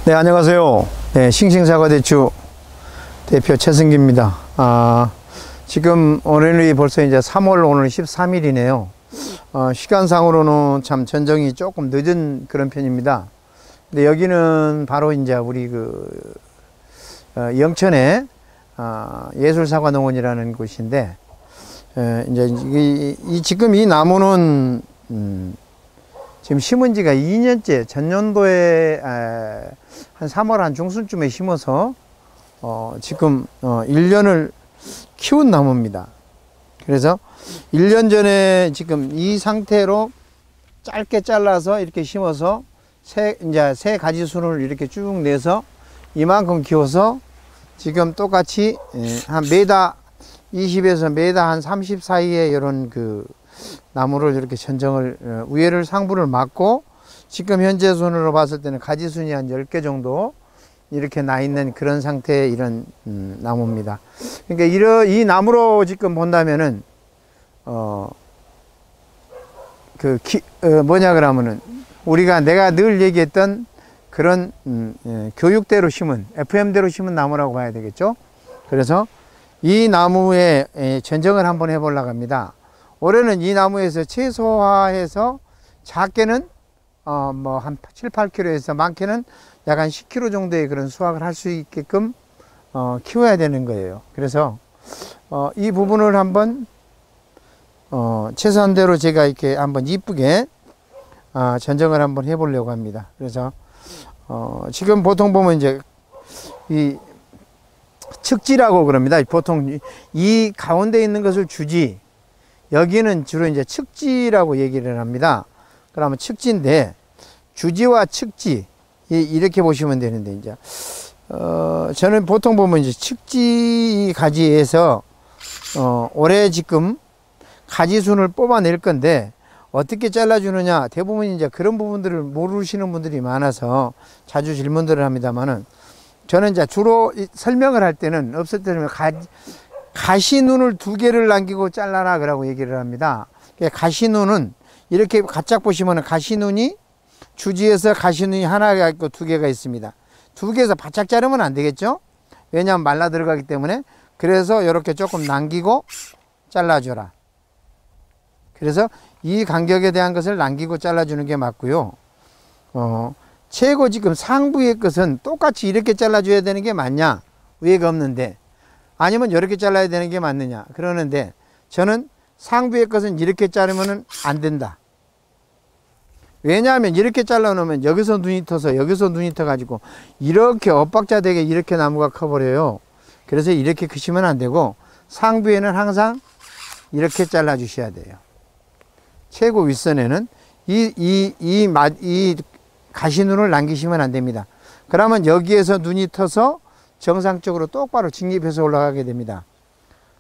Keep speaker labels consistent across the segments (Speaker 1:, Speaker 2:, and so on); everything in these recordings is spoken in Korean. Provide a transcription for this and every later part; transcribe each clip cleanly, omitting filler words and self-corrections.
Speaker 1: 네, 안녕하세요. 네, 싱싱사과대추 대표 최승기입니다. 지금 오늘이 벌써 이제 3월 오늘 13일이네요. 시간상으로는 참 전정이 조금 늦은 그런 편입니다. 근데 여기는 바로 이제 우리 영천의 예술사과농원이라는 곳인데, 이제 지금 이 나무는 지금 심은 지가 2년째, 전년도에 한 3월 한 중순쯤에 심어서 지금 1년을 키운 나무입니다. 그래서 1년 전에 지금 이 상태로 짧게 잘라서 이렇게 심어서 이제 새 가지순을 이렇게 쭉 내서 이만큼 키워서 지금 똑같이 한 메다 20에서 메다 한 30 사이에 이런 나무를 이렇게 전정을 위에를 상부를 막고, 지금 현재 순으로 봤을 때는 가지순이 한 10개 정도 이렇게 나 있는 그런 상태의 이런 나무입니다. 그러니까 이 나무로 지금 본다면은 뭐냐 그러면은 내가 늘 얘기했던 그런 교육대로 심은, FM대로 심은 나무라고 봐야 되겠죠. 그래서 이 나무에 전정을 한번 해보려고 합니다. 올해는 이 나무에서 최소화해서 작게는 뭐 한 7, 8kg에서 많게는 약 한 10kg 정도의 그런 수확을 할 수 있게끔 키워야 되는 거예요. 그래서 이 부분을 한번 최소한대로 제가 이렇게 한번 이쁘게 전정을 한번 해보려고 합니다. 그래서 지금 보통 보면 이제 이 측지라고 그럽니다. 보통 이 가운데 있는 것을 주지, 여기는 주로 이제 측지라고 얘기를 합니다. 그러면 측지인데, 주지와 측지 이렇게 보시면 되는데, 이제 저는 보통 보면 이제 측지 가지에서 올해 지금 가지순을 뽑아낼 건데 어떻게 잘라주느냐, 대부분 이제 그런 부분들을 모르시는 분들이 많아서 자주 질문들을 합니다만은, 저는 이제 주로 설명을 할 때는 없을 때는 가시눈을 2개를 남기고 잘라라 그러고 얘기를 합니다. 가시눈은 이렇게 가짝 보시면 가시눈이 주지에서 가시눈이 하나가 있고 2개가 있습니다. 2개에서 바짝 자르면 안 되겠죠? 왜냐하면 말라 들어가기 때문에. 그래서 이렇게 조금 남기고 잘라줘라. 그래서 이 간격에 대한 것을 남기고 잘라주는 게 맞고요. 최고 지금 상부의 것은 똑같이 이렇게 잘라줘야 되는 게 맞냐? 위에가 없는데. 아니면 이렇게 잘라야 되는 게 맞느냐? 그러는데 저는 상부의 것은 이렇게 자르면 안 된다. 왜냐하면 이렇게 잘라 놓으면 여기서 눈이 터서 여기서 눈이 터 가지고 이렇게 엇박자 되게 이렇게 나무가 커버려요. 그래서 이렇게 크시면 안 되고, 상부에는 항상 이렇게 잘라 주셔야 돼요. 최고 윗선에는 이 가시눈을 남기시면 안 됩니다. 그러면 여기에서 눈이 터서 정상적으로 똑바로 직립해서 올라가게 됩니다.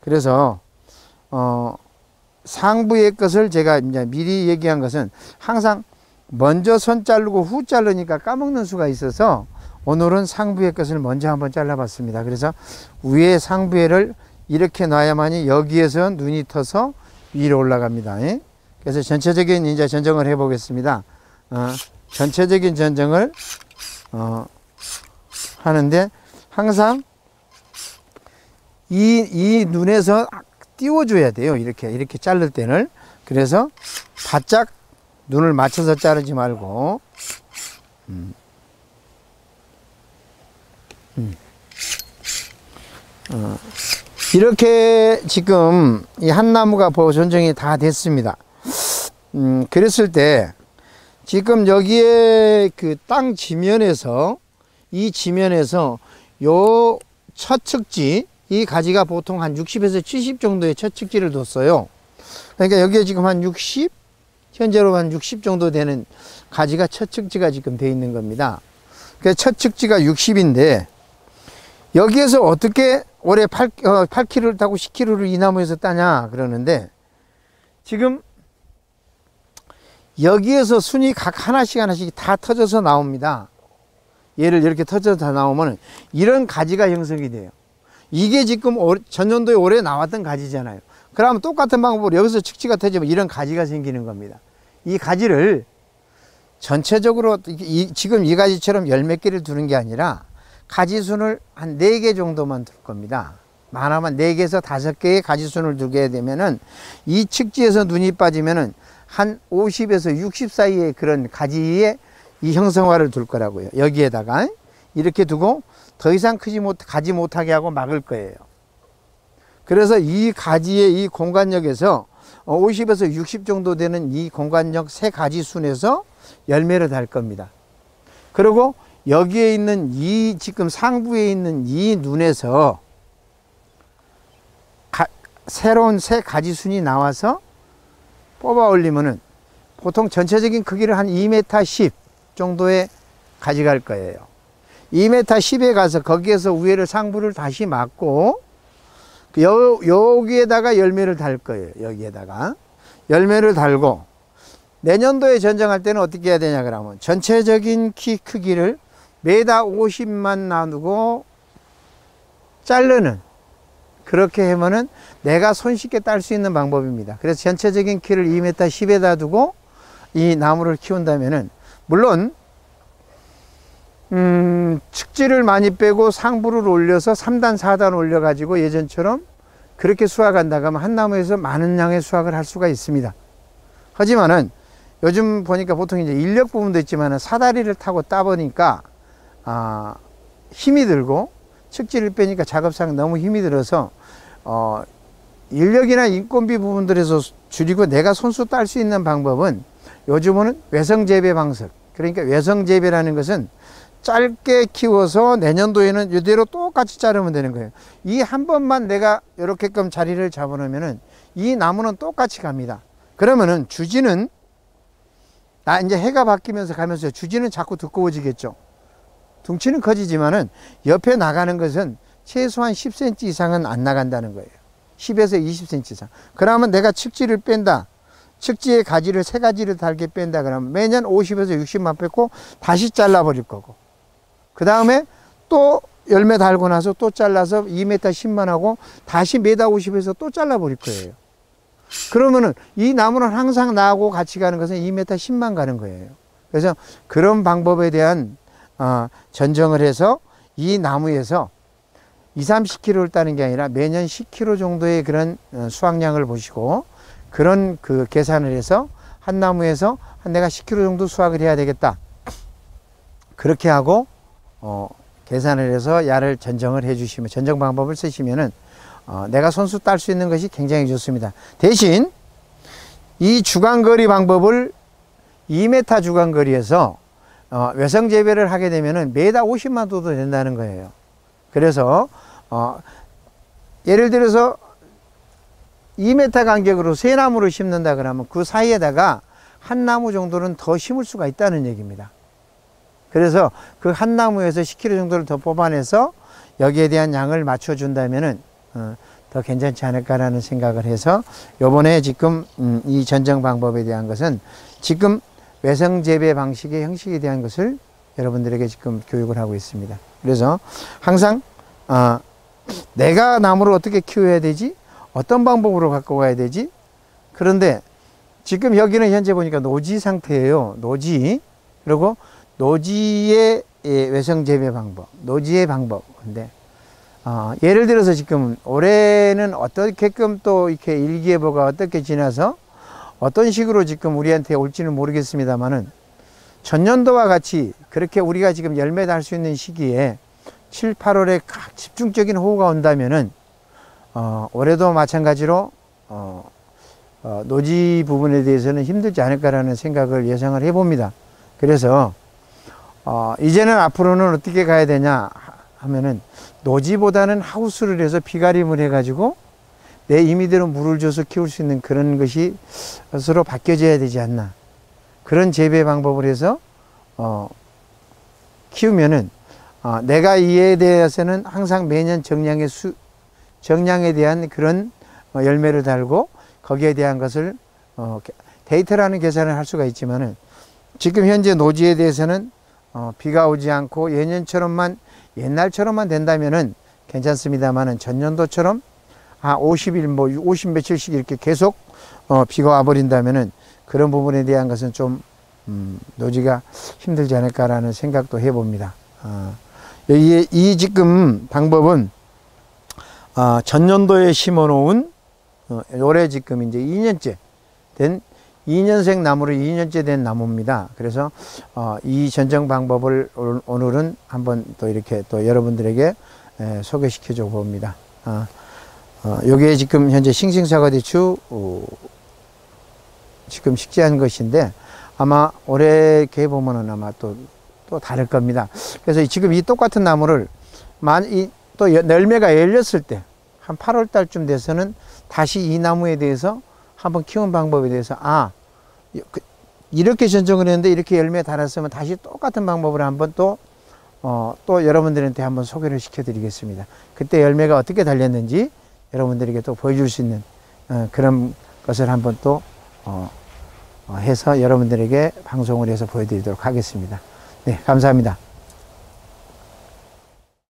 Speaker 1: 그래서 상부의 것을 제가 이제 미리 얘기한 것은, 항상 먼저 선 자르고 후 자르니까 까먹는 수가 있어서 오늘은 상부의 것을 먼저 한번 잘라봤습니다. 그래서 위에 상부에를 이렇게 놔야만이 여기에서 눈이 터서 위로 올라갑니다. 그래서 전체적인 이제 전정을 해 보겠습니다. 전체적인 전정을 하는데, 항상 이 눈에서 띄워줘야 돼요. 이렇게 자를 때는. 그래서 바짝 눈을 맞춰서 자르지 말고, 이렇게 지금 이 한 나무가 전정이 다 됐습니다. 그랬을 때 지금 여기에 땅 지면에서, 이 지면에서 요 첫 측지, 이 가지가 보통 한 60에서 70 정도의 첫 측지를 뒀어요. 그러니까 여기에 지금 한 60, 현재로 한 60 정도 되는 가지가 첫 측지가 지금 되어 있는 겁니다. 그래서 첫 측지가 60인데, 여기에서 어떻게 올해 8kg를 따고 10kg를 이 나무에서 따냐 그러는데, 지금 여기에서 순이 각 하나씩 다 터져서 나옵니다. 얘를 이렇게 터져서 다 나오면 이런 가지가 형성이 돼요. 이게 지금 전년도에 올해 나왔던 가지잖아요. 그러면 똑같은 방법으로 여기서 측지가 터지면 이런 가지가 생기는 겁니다. 이 가지를 전체적으로 지금 이 가지처럼 열 몇 개를 두는 게 아니라 가지순을 한 4개 정도만 둘 겁니다. 많으면 4개에서 5개의 가지순을 두게 되면은 이 측지에서 눈이 빠지면은 한 50에서 60 사이의 그런 가지의 이 형성화를 둘 거라고요. 여기에다가 이렇게 두고 더 이상 가지 못하게 하고 막을 거예요. 그래서 이 가지의 이 공간력에서 50에서 60 정도 되는 이 공간력 세 가지순에서 열매를 달 겁니다. 그리고 여기에 있는 이 지금 상부에 있는 이 눈에서 새로운 새 가지순이 나와서 뽑아 올리면은 보통 전체적인 크기를 한 2m 10 정도에 가져갈 거예요. 2m 10에 가서 거기에서 위에를 상부를 다시 막고 여기에다가 열매를 달 거예요. 여기에다가 열매를 달고 내년도에 전정할 때는 어떻게 해야 되냐 그러면 전체적인 키 크기를 1m50만 나누고 자르는 그렇게 하면은 내가 손쉽게 딸 수 있는 방법입니다. 그래서 전체적인 키를 2m 10에다 두고 이 나무를 키운다면은 물론 측지를 많이 빼고 상부를 올려서 3단 4단 올려 가지고 예전처럼 그렇게 수확한다고 하면 한 나무에서 많은 양의 수확을 할 수가 있습니다. 하지만은 요즘 보니까 보통 이제 인력 부분도 있지만은 사다리를 타고 따 보니까 힘이 들고 측지를 빼니까 작업상 너무 힘이 들어서 인력이나 인건비 부분들에서 줄이고 내가 손수 딸 수 있는 방법은 요즘은 외성재배 방식. 그러니까 외성재배라는 것은 짧게 키워서 내년도에는 이대로 똑같이 자르면 되는 거예요. 이 한 번만 내가 이렇게끔 자리를 잡아놓으면은 이 나무는 똑같이 갑니다. 그러면은 주지는 이제 해가 바뀌면서 가면서 주지는 자꾸 두꺼워지겠죠. 둥치는 커지지만은 옆에 나가는 것은 최소한 10cm 이상은 안 나간다는 거예요. 10에서 20cm 이상. 그러면 내가 측지를 뺀다. 측지의 가지를 세 가지를 달게 뺀다 그러면 매년 50에서 60만 뺐고 다시 잘라버릴 거고 그 다음에 또 열매 달고 나서 또 잘라서 2m 10만 하고 다시 1m50에서 또 잘라버릴 거예요. 그러면은 이 나무는 항상 나하고 같이 가는 것은 2m 10만 가는 거예요. 그래서 그런 방법에 대한 전정을 해서 이 나무에서 20-30kg를 따는 게 아니라 매년 10kg 정도의 그런 수확량을 보시고 그런 그 계산을 해서 한 나무에서 내가 10kg 정도 수확을 해야 되겠다. 그렇게 하고 계산을 해서 야를 전정을 해 주시면 전정 방법을 쓰시면은 내가 손수 딸 수 있는 것이 굉장히 좋습니다. 대신 이 주간거리 방법을 2m 주간거리에서 외성 재배를 하게 되면은 매달 50만 도도 된다는 거예요. 그래서 예를 들어서 2m 간격으로 세 나무를 심는다 그러면 그 사이에다가 한 나무 정도는 더 심을 수가 있다는 얘기입니다. 그래서 그 한 나무에서 10kg 정도를 더 뽑아내서 여기에 대한 양을 맞춰준다면은 더 괜찮지 않을까라는 생각을 해서 요번에 지금 이 전정 방법에 대한 것은 지금 외성 재배 방식의 형식에 대한 것을 여러분들에게 지금 교육을 하고 있습니다. 그래서 항상 내가 나무를 어떻게 키워야 되지? 어떤 방법으로 갖고 가야 되지? 그런데 지금 여기는 현재 보니까 노지 상태예요. 노지. 그리고 노지의 외성 재배 방법, 노지의 방법. 근데 예를 들어서 지금 올해는 어떻게끔 또 이렇게 일기예보가 어떻게 지나서 어떤 식으로 지금 우리한테 올지는 모르겠습니다만은 전년도와 같이 그렇게 우리가 지금 열매 달 수 있는 시기에 7, 8월에 집중적인 호우가 온다면은 올해도 마찬가지로 노지 부분에 대해서는 힘들지 않을까라는 생각을 예상을 해봅니다. 그래서 이제는 앞으로는 어떻게 가야 되냐 하면은 노지보다는 하우스를 해서 비가림을 해가지고 내 임의대로 물을 줘서 키울 수 있는 그런 것이 서로 바뀌어져야 되지 않나. 그런 재배 방법을 해서 키우면은 내가 이에 대해서는 항상 매년 정량에 대한 그런 열매를 달고 거기에 대한 것을 데이터라는 계산을 할 수가 있지만은 지금 현재 노지에 대해서는 비가 오지 않고 옛날처럼만 된다면은 괜찮습니다만은 전년도처럼 50일 50 며칠씩 이렇게 계속 비가 와버린다면은 그런 부분에 대한 것은 좀 노지가 힘들지 않을까라는 생각도 해봅니다. 이 지금 방법은 전년도에 심어놓은 올해 지금 이제 2년째 된 2년생 나무로 2년째 된 나무입니다. 그래서 이 전정 방법을 오늘은 한번 또 이렇게 또 여러분들에게 소개시켜 줘 봅니다. 요게 지금 현재 싱싱사과대추 지금 식재한 것인데 아마 올해 개 보면은 아마 또 다를 겁니다. 그래서 지금 이 똑같은 나무를 또 열매가 열렸을 때 한 8월 달쯤 돼서는 다시 이 나무에 대해서 한번 키운 방법에 대해서 이렇게 전정을 했는데 이렇게 열매 달았으면 다시 똑같은 방법으로 한번 또 여러분들한테 한번 소개를 시켜 드리겠습니다. 그때 열매가 어떻게 달렸는지 여러분들에게 또 보여줄 수 있는 그런 것을 한번 또 해서 여러분들에게 방송을 해서 보여드리도록 하겠습니다. 네, 감사합니다.